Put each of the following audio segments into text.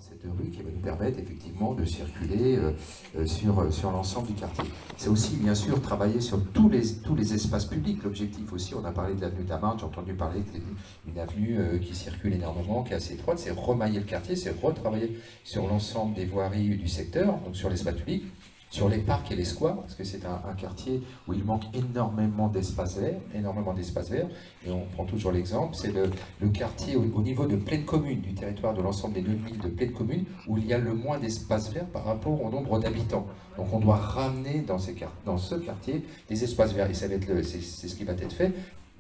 cette rue qui va nous permettre effectivement de circuler sur l'ensemble du quartier. C'est aussi bien sûr travailler sur tous les espaces publics. L'objectif aussi, on a parlé de l'avenue de la Marne, j'ai entendu parler d'une avenue qui circule énormément, qui est assez étroite, c'est remailler le quartier, c'est retravailler sur l'ensemble des voiries du secteur, donc sur l'espace public, sur les parcs et les squares, parce que c'est un quartier où il manque énormément d'espace vert, et on prend toujours l'exemple, c'est le quartier au niveau de pleine commune, du territoire de l'ensemble des 2000 de pleine commune, où il y a le moins d'espace vert par rapport au nombre d'habitants. Donc on doit ramener dans ce quartier des espaces verts, et c'est ce qui va être fait.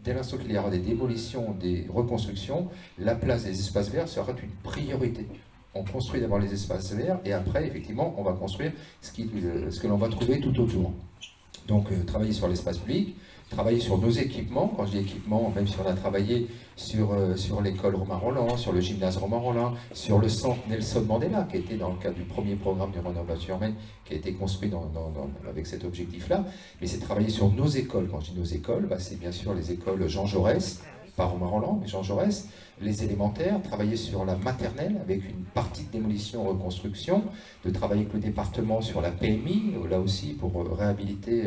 Dès l'instant qu'il y aura des démolitions, des reconstructions, la place des espaces verts sera une priorité. On construit d'abord les espaces verts et après, effectivement, on va construire ce que l'on va trouver tout autour. Donc, travailler sur l'espace public, travailler sur nos équipements. Quand je dis équipements, même si on a travaillé sur l'école Romain Rolland, sur le gymnase Romain Rolland, sur le centre Nelson Mandela, qui était dans le cadre du premier programme de rénovation urbaine, qui a été construit avec cet objectif-là. Mais c'est travailler sur nos écoles. Quand je dis nos écoles, c'est bien sûr les écoles Jean Jaurès, pas Romain Rolland, mais Jean Jaurès, les élémentaires, travailler sur la maternelle avec une partie de démolition reconstruction, de travailler avec le département sur la PMI, là aussi pour réhabiliter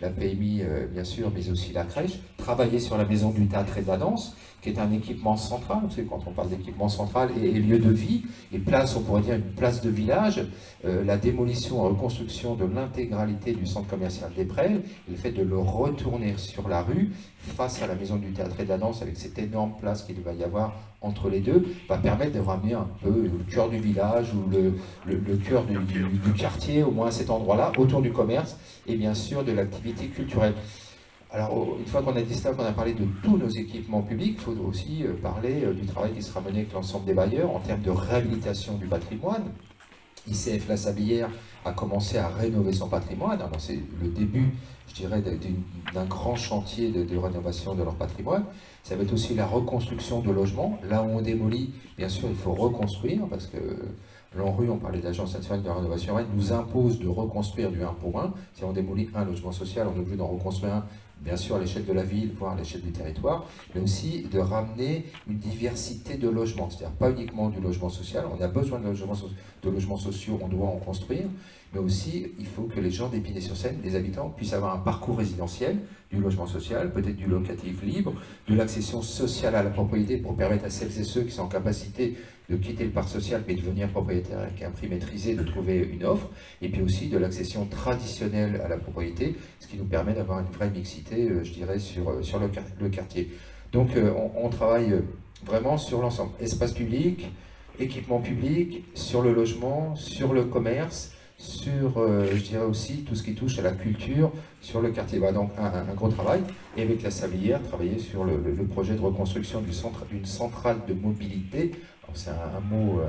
la PMI bien sûr, mais aussi la crèche, travailler sur la maison du théâtre et de la danse, qui est un équipement central, vous savez, quand on parle d'équipement central et lieu de vie, et place, on pourrait dire une place de village, la démolition et reconstruction de l'intégralité du centre commercial des Prêles, et le fait de le retourner sur la rue, face à la maison du théâtre et de la danse, avec cette énorme place qu'il va y avoir entre les deux, va permettre de ramener un peu le cœur du village ou le cœur du quartier, au moins à cet endroit-là, autour du commerce et bien sûr de l'activité culturelle. Alors, une fois qu'on a dit cela, qu'on a parlé de tous nos équipements publics, il faut aussi parler du travail qui sera mené avec l'ensemble des bailleurs en termes de réhabilitation du patrimoine. ICF La Sablière a commencé à rénover son patrimoine. C'est le début, je dirais, d'un grand chantier de rénovation de leur patrimoine. Ça va être aussi la reconstruction de logements. Là où on démolit, bien sûr, il faut reconstruire, parce que l'ANRU, on parlait de l'Agence nationale de rénovation urbaine, nous impose de reconstruire du 1 pour 1. Si on démolit un logement social, on est obligé d'en reconstruire un, bien sûr à l'échelle de la ville, voire à l'échelle du territoire, mais aussi de ramener une diversité de logements, c'est-à-dire pas uniquement du logement social, on a besoin de logements sociaux, on doit en construire, mais aussi il faut que les gens d'Épinay-sur-Seine, les habitants, puissent avoir un parcours résidentiel, du logement social, peut-être du locatif libre, de l'accession sociale à la propriété pour permettre à celles et ceux qui sont en capacité de quitter le parc social mais de devenir propriétaire avec un prix maîtrisé, de trouver une offre, et puis aussi de l'accession traditionnelle à la propriété, ce qui nous permet d'avoir une vraie mixité, je dirais, sur le quartier. Donc on travaille vraiment sur l'ensemble, espace public, équipement public, sur le logement, sur le commerce, sur, je dirais aussi, tout ce qui touche à la culture, sur le quartier. Donc un gros travail, et avec la Sablière, travailler sur le projet de reconstruction d'une centrale de mobilité. C'est un mot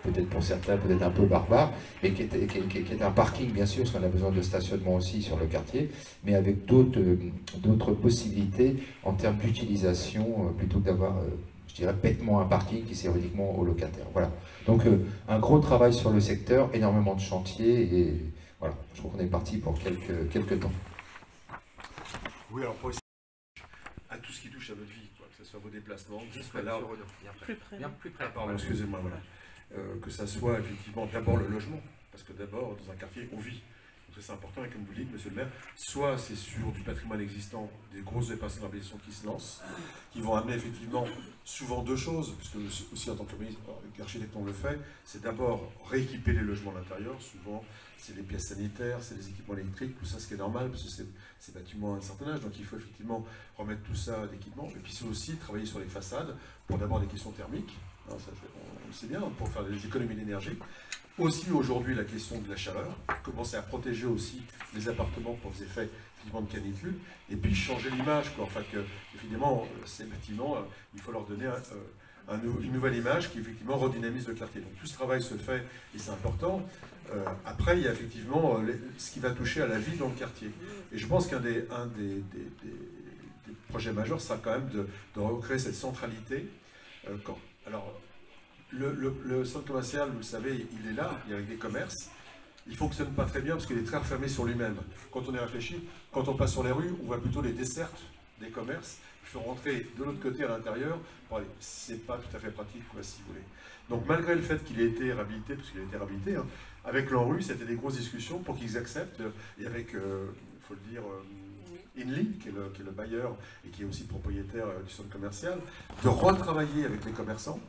peut-être pour certains, peut-être un peu barbare, mais qui est un parking bien sûr, parce qu'on a besoin de stationnement aussi sur le quartier, mais avec d'autres possibilités en termes d'utilisation, plutôt que d'avoir, je dirais, bêtement un parking qui sert uniquement aux locataires. Voilà. Donc un gros travail sur le secteur, énormément de chantiers, et voilà, je crois qu'on est parti pour quelques temps. Oui, alors pour à tout ce qui touche à votre vie, quoi, que ce soit vos déplacements, jusqu'à là, Bien plus près. pardon, excusez-moi, voilà. Que ça soit effectivement d'abord le logement, parce que d'abord, dans un quartier, on vit. Donc c'est important, et comme vous le dites, monsieur le maire, soit c'est sur du patrimoine existant, des grosses dépenses d'embellissements qui se lancent, qui vont amener effectivement souvent deux choses, puisque aussi en tant qu'architecte on le fait, c'est d'abord rééquiper les logements à l'intérieur, souvent c'est les pièces sanitaires, c'est les équipements électriques, tout ça, ce qui est normal, parce que c'est bâtiments à un certain âge, donc il faut effectivement remettre tout ça d'équipement, et puis c'est aussi travailler sur les façades, pour d'abord des questions thermiques, hein, ça, on le sait bien, pour faire des économies d'énergie. Aussi aujourd'hui la question de la chaleur, commencer à protéger aussi les appartements pour les effets effectivement de canicule, et puis changer l'image, enfin que évidemment ces bâtiments, il faut leur donner une nouvelle image qui effectivement redynamise le quartier. Donc tout ce travail se fait et c'est important. Après il y a effectivement ce qui va toucher à la vie dans le quartier. Et je pense qu'un des projets majeurs sera quand même de recréer cette centralité. Alors, le centre commercial, vous le savez, il est là, il y a des commerces. Il ne fonctionne pas très bien parce qu'il est très refermé sur lui-même. Quand on y réfléchit, quand on passe sur les rues, on voit plutôt les dessertes des commerces, il faut rentrer de l'autre côté à l'intérieur pour aller. C'est pas tout à fait pratique, quoi, si vous voulez. Donc malgré le fait qu'il ait été réhabilité, parce qu'il a été réhabilité, hein, avec l'ANRU, c'était des grosses discussions pour qu'ils acceptent, et avec, il faut le dire, Inly, qui est le bailleur et qui est aussi propriétaire du centre commercial, de retravailler avec les commerçants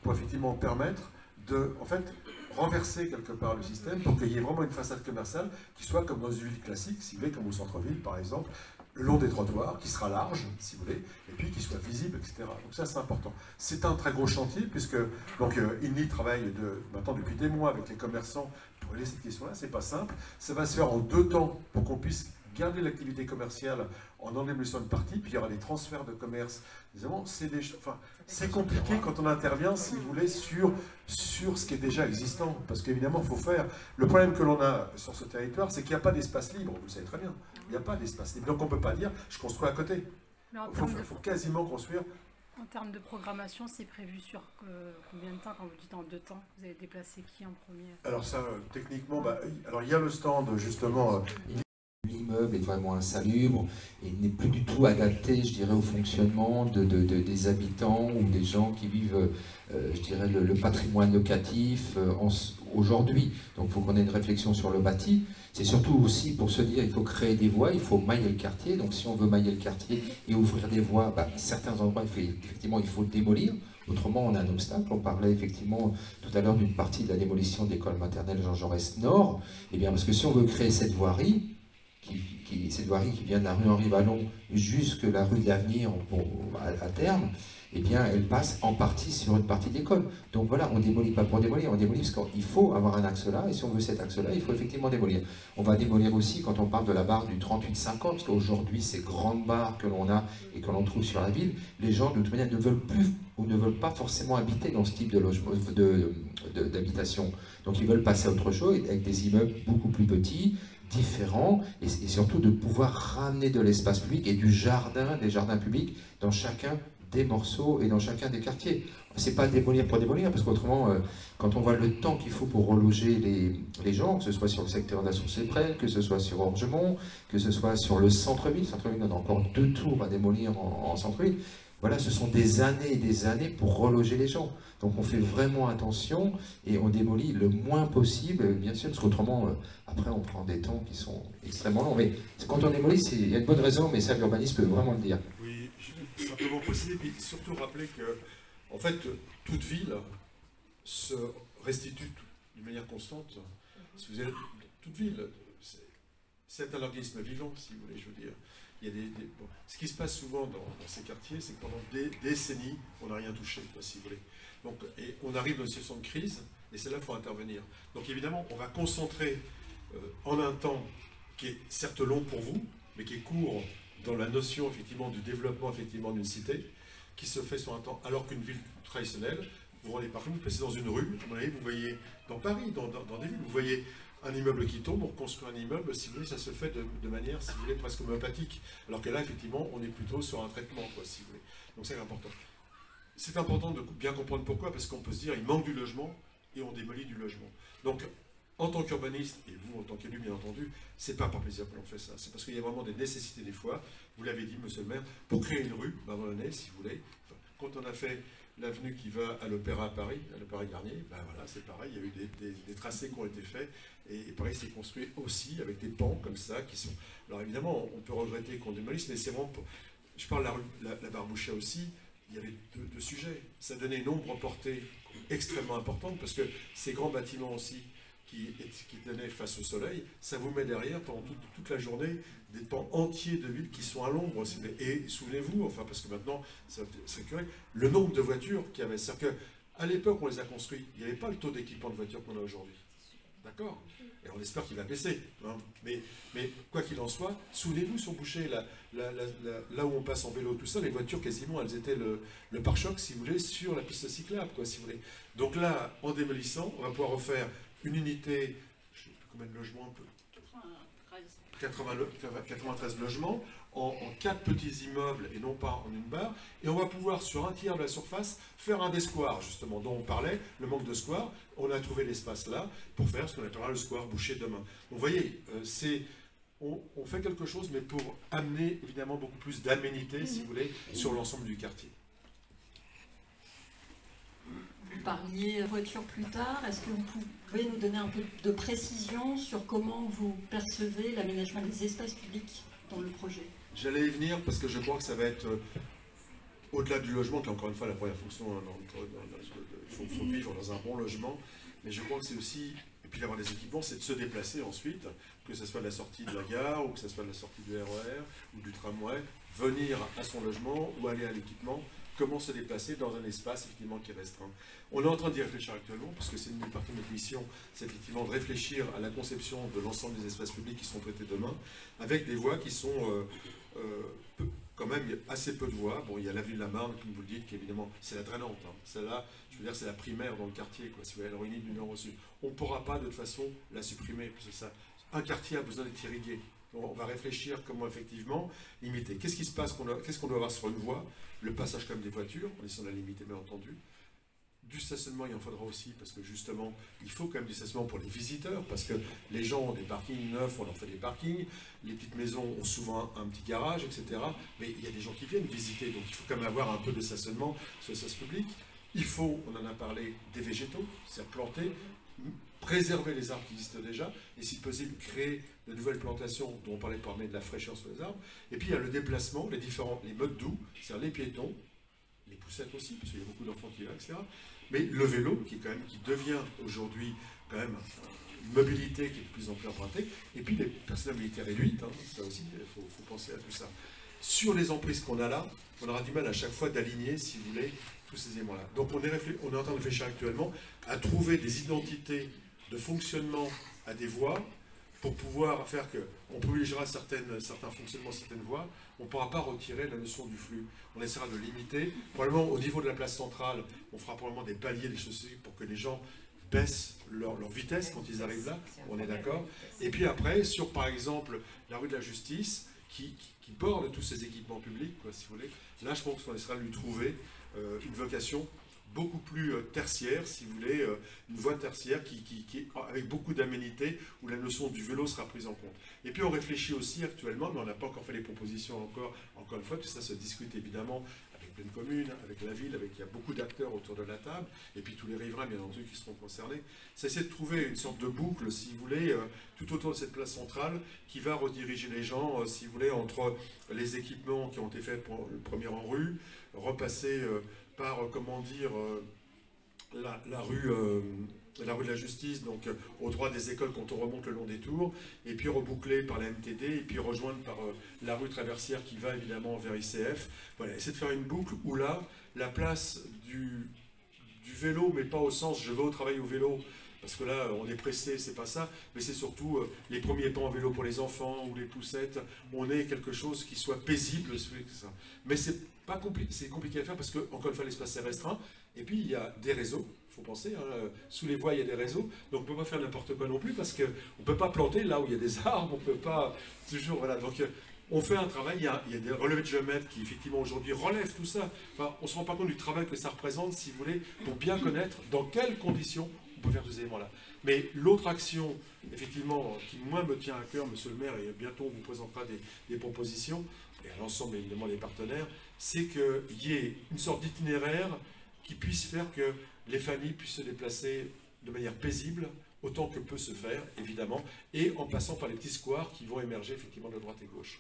pour effectivement permettre de, en fait, renverser quelque part le système pour qu'il y ait vraiment une façade commerciale qui soit comme dans une ville classique, si vous voulez, comme au centre-ville par exemple, le long des trottoirs, qui sera large, si vous voulez, et puis qui soit visible, etc. Donc ça, c'est important. C'est un très gros chantier, puisque Inly travaille maintenant depuis des mois avec les commerçants pour régler cette question-là. C'est pas simple. Ça va se faire en 2 temps pour qu'on puisse garder l'activité commerciale en en démolissant une partie, puis il y aura des transferts de commerce. Évidemment, c'est compliqué quand on intervient, si vous voulez, sur ce qui est déjà existant, parce qu'évidemment, il faut faire. Le problème que l'on a sur ce territoire, c'est qu'il n'y a pas d'espace libre, vous le savez très bien. Il n'y a pas d'espace libre. Donc on ne peut pas dire, je construis à côté. Il faut quasiment construire. En termes de programmation, c'est prévu sur combien de temps? Quand vous dites en 2 temps, vous avez déplacé qui en premier? Alors ça, techniquement, alors il y a le stand, justement. L'immeuble est vraiment insalubre et n'est plus du tout adapté, je dirais, au fonctionnement des habitants ou des gens qui vivent, je dirais, le patrimoine locatif aujourd'hui. Donc il faut qu'on ait une réflexion sur le bâti. C'est surtout aussi pour se dire il faut créer des voies, il faut mailler le quartier. Donc si on veut mailler le quartier et ouvrir des voies, certains endroits, effectivement, il faut démolir. Autrement, on a un obstacle. On parlait effectivement tout à l'heure d'une partie de la démolition de l'école maternelle Jean Jaurès Nord. Eh bien, parce que si on veut créer cette voirie, cette voirie qui vient de la rue Henri Vallon jusque la rue de l'Avenir à terme, eh bien, elle passe en partie sur une partie de l'école. Donc voilà, on ne démolit pas pour démolir, on démolit parce qu'il faut avoir un axe là, et si on veut cet axe-là, il faut effectivement démolir. On va démolir aussi quand on parle de la barre du 38-50, parce qu'aujourd'hui, ces grandes barres que l'on a et que l'on trouve sur la ville, les gens, de toute manière, ne veulent plus ou ne veulent pas forcément habiter dans ce type de logement, d'habitation. Donc ils veulent passer à autre chose, avec des immeubles beaucoup plus petits, différents, et surtout de pouvoir ramener de l'espace public et des jardins publics dans chacun des morceaux et dans chacun des quartiers. C'est pas démolir pour démolir, parce qu'autrement, quand on voit le temps qu'il faut pour reloger les gens, que ce soit sur le secteur d'Assources-et-Près, que ce soit sur Orgemont, que ce soit sur le centre-ville, on a encore 2 tours à démolir en centre-ville. Voilà, ce sont des années et des années pour reloger les gens. Donc on fait vraiment attention et on démolit le moins possible, bien sûr, parce qu'autrement, après on prend des temps qui sont extrêmement longs. Mais quand on démolit, il y a une bonne raison, mais ça, l'urbanisme peut vraiment le dire. Oui, je vais simplement préciser, puis surtout rappeler que, en fait, toute ville se restitue d'une manière constante. Si vous avez toute ville, c'est un organisme vivant, si vous voulez, je veux dire. Il y a bon. Ce qui se passe souvent dans ces quartiers, c'est que pendant des décennies, on n'a rien touché, quoi, si vous voulez. Donc, et on arrive dans une situation de crise, et c'est là qu'il faut intervenir. Donc évidemment, on va concentrer en un temps qui est certes long pour vous, mais qui est court dans la notion effectivement du développement effectivement d'une cité, qui se fait sur un temps, alors qu'une ville traditionnelle, vous rendez par exemple, vous passez dans une rue, vous voyez dans Paris, dans des villes, vous voyez un immeuble qui tombe, on construit un immeuble, si vous voulez, ça se fait de manière, si vous voulez, presque homéopathique. Alors que là, effectivement, on est plutôt sur un traitement, quoi, si vous voulez. Donc c'est important. C'est important de bien comprendre pourquoi, parce qu'on peut se dire, il manque du logement, et on démolit du logement. Donc, en tant qu'urbaniste, et vous, en tant qu'élu, bien entendu, c'est pas par plaisir que l'on fait ça. C'est parce qu'il y a vraiment des nécessités des fois. Vous l'avez dit, monsieur le maire, pour créer une rue, à un moment donné, si vous voulez, quand on a fait l'avenue qui va à l'Opéra à Paris, à l'Opéra Garnier, voilà, c'est pareil, il y a eu des tracés qui ont été faits, et Paris s'est construit aussi avec des pans comme ça, qui sont... Alors évidemment, on peut regretter qu'on démolisse, mais c'est vraiment... Je parle de la Barboucha aussi, il y avait deux sujets. Ça donnait une ombre portée extrêmement importante, parce que ces grands bâtiments aussi, qui tenaient face au soleil, ça vous met derrière pendant toute la journée des pans entiers de villes qui sont à l'ombre. Et souvenez-vous, enfin parce que maintenant, c'est curé, le nombre de voitures qu'il y avait. C'est-à-dire qu'à l'époque où on les a construits, il n'y avait pas le taux d'équipement de voitures qu'on a aujourd'hui. D'accord? Et on espère qu'il va baisser. Hein. Mais quoi qu'il en soit, souvenez-vous, sur Boucher, là où on passe en vélo, tout ça, les voitures, quasiment, elles étaient le pare-choc, si vous voulez, sur la piste cyclable, quoi, si vous voulez. Donc là, en démolissant, on va pouvoir refaire une unité, je ne sais plus combien de logements un peu, 93 logements, en 4 petits immeubles et non pas en une barre, et on va pouvoir, sur un tiers de la surface, faire un des squares, justement, dont on parlait, le manque de square. On a trouvé l'espace là pour faire ce qu'on appellera le square Boucher demain. Donc, vous voyez, c'est on fait quelque chose, mais pour amener évidemment beaucoup plus d'aménités, si vous voulez, sur l'ensemble du quartier. Vous parliez voiture plus tard. Est-ce que vous pouvez nous donner un peu de précision sur comment vous percevez l'aménagement des espaces publics dans le projet? J'allais y venir parce que je crois que ça va être, au-delà du logement, qui est encore une fois la première fonction, il faut vivre dans un bon logement, mais je crois que c'est aussi, et puis d'avoir des équipements, c'est de se déplacer ensuite, que ce soit de la sortie de la gare, ou que ce soit de la sortie du RER, ou du tramway, venir à son logement, ou aller à l'équipement, comment se déplacer dans un espace effectivement qui est restreint. On est en train d'y réfléchir actuellement, parce que c'est une partie de notre mission, c'est effectivement de réfléchir à la conception de l'ensemble des espaces publics qui seront traités demain, avec des voies qui sont quand même assez peu de voies. Bon, il y a l'avenue de la Marne, comme vous le dites, qui évidemment, c'est la drainante. Hein. Celle-là, je veux dire, c'est la primaire dans le quartier, quoi. Si vous voulez, elle réunit du nord au sud. On ne pourra pas de toute façon la supprimer, parce que ça, un quartier a besoin d'être irrigué. Donc, on va réfléchir comment effectivement limiter. Qu'est-ce qui se passe, qu'est-ce qu'on doit avoir sur une voie? Le passage quand même des voitures, en essayant de la limiter bien entendu. Du stationnement, il en faudra aussi, parce que justement, il faut quand même du stationnement pour les visiteurs, parce que les gens ont des parkings neufs, on leur fait des parkings, les petites maisons ont souvent un petit garage, etc. Mais il y a des gens qui viennent visiter, donc il faut quand même avoir un peu de stationnement sur l'espace public. Il faut, on en a parlé, des végétaux, c'est-à-dire planter, préserver les arbres qui existent déjà, et si possible, créer de nouvelles plantations dont on parlait pour amener de la fraîcheur sur les arbres. Et puis il y a le déplacement, les modes doux, c'est-à-dire les piétons, les poussettes aussi, parce qu'il y a beaucoup d'enfants qui y vont, etc. Mais le vélo, qui devient aujourd'hui quand même une mobilité qui est de plus en plus empruntée, et puis les personnes à mobilité réduite, hein, ça aussi, il faut penser à tout ça. Sur les emprises qu'on a là, on aura du mal à chaque fois d'aligner, si vous voulez, tous ces éléments-là. Donc on est en train de réfléchir actuellement à trouver des identités de fonctionnement à des voies, pour pouvoir faire qu'on privilégiera certains fonctionnements, certaines voies, on ne pourra pas retirer la notion du flux. On essaiera de limiter. Probablement au niveau de la place centrale, on fera probablement des paliers, des choses pour que les gens baissent leur vitesse quand ils arrivent là, on est d'accord. Et puis après, sur par exemple la rue de la Justice, qui borde tous ces équipements publics, quoi, si vous voulez, là je pense qu'on essaiera de lui trouver une vocation beaucoup plus tertiaire, si vous voulez, une voie tertiaire avec beaucoup d'aménités, où la notion du vélo sera prise en compte. Et puis on réfléchit aussi actuellement, mais on n'a pas encore fait les propositions encore une fois, tout ça se discute évidemment avec plein de communes, avec la ville, il y a beaucoup d'acteurs autour de la table, et puis tous les riverains bien entendu qui seront concernés. C'est essayer de trouver une sorte de boucle, si vous voulez, tout autour de cette place centrale, qui va rediriger les gens, si vous voulez, entre les équipements qui ont été faits pour le premier en rue, repasser par, comment dire, la rue de la Justice, donc au droit des écoles quand on remonte le long des tours, et puis reboucler par la MTD, et puis rejoindre par la rue traversière qui va évidemment vers ICF. Voilà, essayer de faire une boucle où là, la place du vélo, mais pas au sens je vais au travail au vélo, parce que là, on est pressé, c'est pas ça, mais c'est surtout les premiers pas en vélo pour les enfants, ou les poussettes, on est quelque chose qui soit paisible, ça. Mais c'est pas compliqué, c'est compliqué à faire parce que, encore une fois, l'espace est restreint, et puis il y a des réseaux, il faut penser, hein, sous les voies il y a des réseaux, donc on ne peut pas faire n'importe quoi non plus, parce qu'on ne peut pas planter là où il y a des arbres, on ne peut pas toujours, voilà, donc on fait un travail, il y a des relevés de géomètres qui effectivement aujourd'hui relèvent tout ça, enfin, on ne se rend pas compte du travail que ça représente, si vous voulez, pour bien connaître dans quelles conditions on peut faire tous ces éléments-là. Mais l'autre action, effectivement, qui moi me tient à cœur, monsieur le maire, et bientôt on vous présentera des propositions, et à l'ensemble évidemment des partenaires, c'est qu'il y ait une sorte d'itinéraire qui puisse faire que les familles puissent se déplacer de manière paisible, autant que peut se faire, évidemment, et en passant par les petits squares qui vont émerger effectivement de droite et gauche.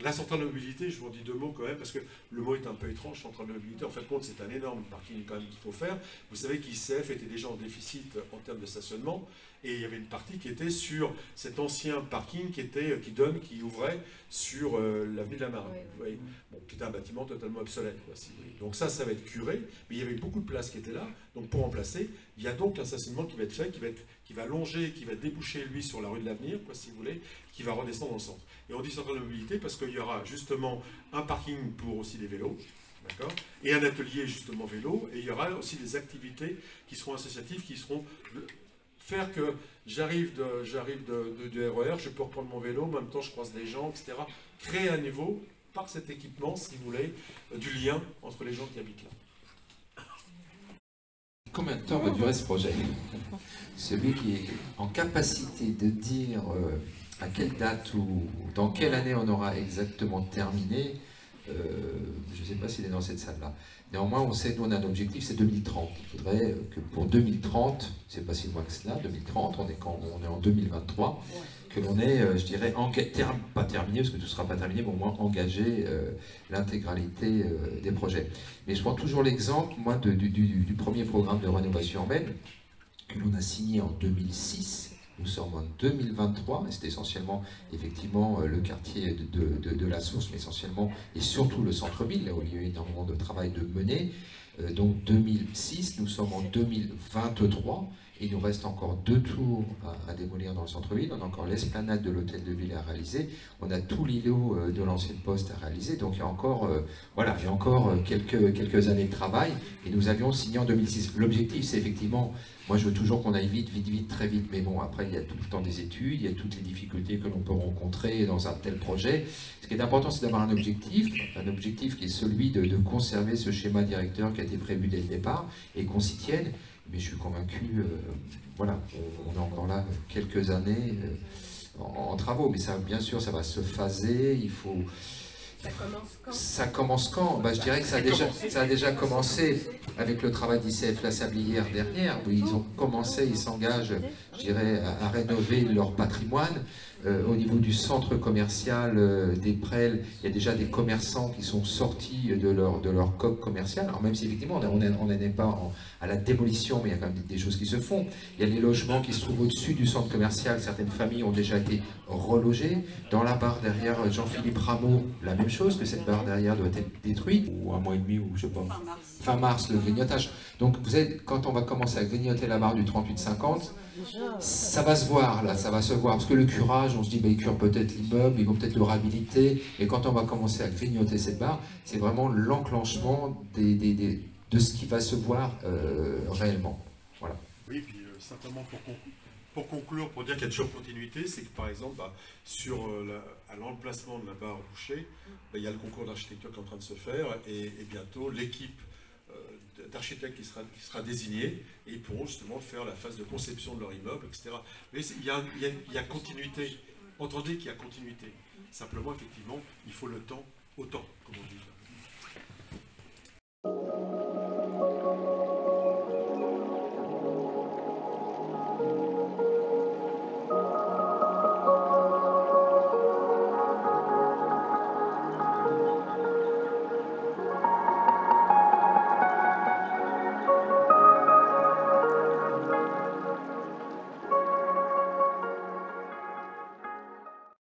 La centrale de mobilité, je vous en dis deux mots quand même, parce que le mot est un peu étrange, centrale de mobilité. En fait, c'est un énorme parking quand même qu'il faut faire. Vous savez qu'ICF était déjà en déficit en termes de stationnement, et il y avait une partie qui était sur cet ancien parking qui ouvrait sur l'avenue de la Marne. Oui. Bon, qui était un bâtiment totalement obsolète. Quoi, si vous voulez. Donc ça va être curé, mais il y avait beaucoup de places qui étaient là. Donc pour remplacer, il y a donc un stationnement qui va être fait, qui va longer, qui va déboucher lui sur la rue de l'Avenir, quoi, si vous voulez, qui va redescendre dans le centre. Et on dit centrale de mobilité parce qu'il y aura justement un parking pour aussi les vélos, d'accord, et un atelier justement vélo, et il y aura aussi des activités qui seront associatives, qui seront faire que j'arrive du RER, je peux reprendre mon vélo, en même temps je croise des gens, etc. Créer à niveau, par cet équipement, si vous voulez, du lien entre les gens qui habitent là. Combien de temps va durer ce projet? Celui qui est en capacité de dire À quelle date ou dans quelle année on aura exactement terminé, je ne sais pas s'il est dans cette salle-là. Néanmoins, on sait, nous, on a un objectif, c'est 2030. Il faudrait que pour 2030, c'est pas si loin que cela, 2030, on est en 2023, que l'on ait, je dirais, pas terminé, parce que tout ne sera pas terminé, mais au moins engagé l'intégralité des projets. Mais je prends toujours l'exemple, moi, du premier programme de rénovation urbaine, que l'on a signé en 2006. Nous sommes en 2023, et c'est essentiellement, effectivement, le quartier de la Source, mais essentiellement, et surtout le centre-ville, là où il y a eu énormément de travail de mener. Donc 2006, nous sommes en 2023, et il nous reste encore 2 tours à démolir dans le centre-ville. On a encore l'esplanade de l'hôtel de ville à réaliser, on a tout l'îlot de l'ancienne poste à réaliser, donc il y a encore, voilà, il y a encore quelques années de travail, et nous avions signé en 2006. L'objectif, c'est effectivement... Moi, je veux toujours qu'on aille vite, vite, vite, très vite. Mais bon, après, il y a tout le temps des études, il y a toutes les difficultés que l'on peut rencontrer dans un tel projet. Ce qui est important, c'est d'avoir un objectif qui est celui de conserver ce schéma directeur qui a été prévu dès le départ et qu'on s'y tienne. Mais je suis convaincu, voilà, on est encore là quelques années en travaux. Mais ça, bien sûr, ça va se phaser, il faut... Ça commence quand? Je dirais que ça a déjà commencé avec le travail d'ICF La Sablière derrière, où ils ont commencé, ils s'engagent, je dirais, à rénover leur patrimoine. Au niveau du centre commercial des Prels, il y a déjà des commerçants qui sont sortis de leur coque commerciale. Alors même si effectivement on n'en est pas à la démolition, mais il y a quand même des choses qui se font. Il y a les logements qui se trouvent au-dessus du centre commercial, certaines familles ont déjà été relogées. Dans la barre derrière Jean-Philippe Rameau, la même chose, que cette barre derrière doit être détruite, ou 1 mois et demi, ou je sais pas. Fin mars, le grignotage. Donc vous savez, quand on va commencer à grignoter la barre du 38-50, ça va se voir là, ça va se voir, parce que le curage, on se dit, ils curent peut-être l'immeuble, ils vont peut-être le réhabiliter, et quand on va commencer à grignoter cette barre, c'est vraiment l'enclenchement de ce qui va se voir réellement. Voilà. Oui, puis simplement pour conclure, pour dire qu'il y a toujours continuité, c'est que par exemple, à l'emplacement de la barre Boucher, il y a le concours d'architecture qui est en train de se faire, et bientôt l'équipe d'architectes qui sera désignée, et ils pourront justement faire la phase de conception de leur immeuble, etc. Mais il y a continuité. Entendez qu'il y a continuité. Simplement, effectivement, il faut le temps, autant, comme on dit.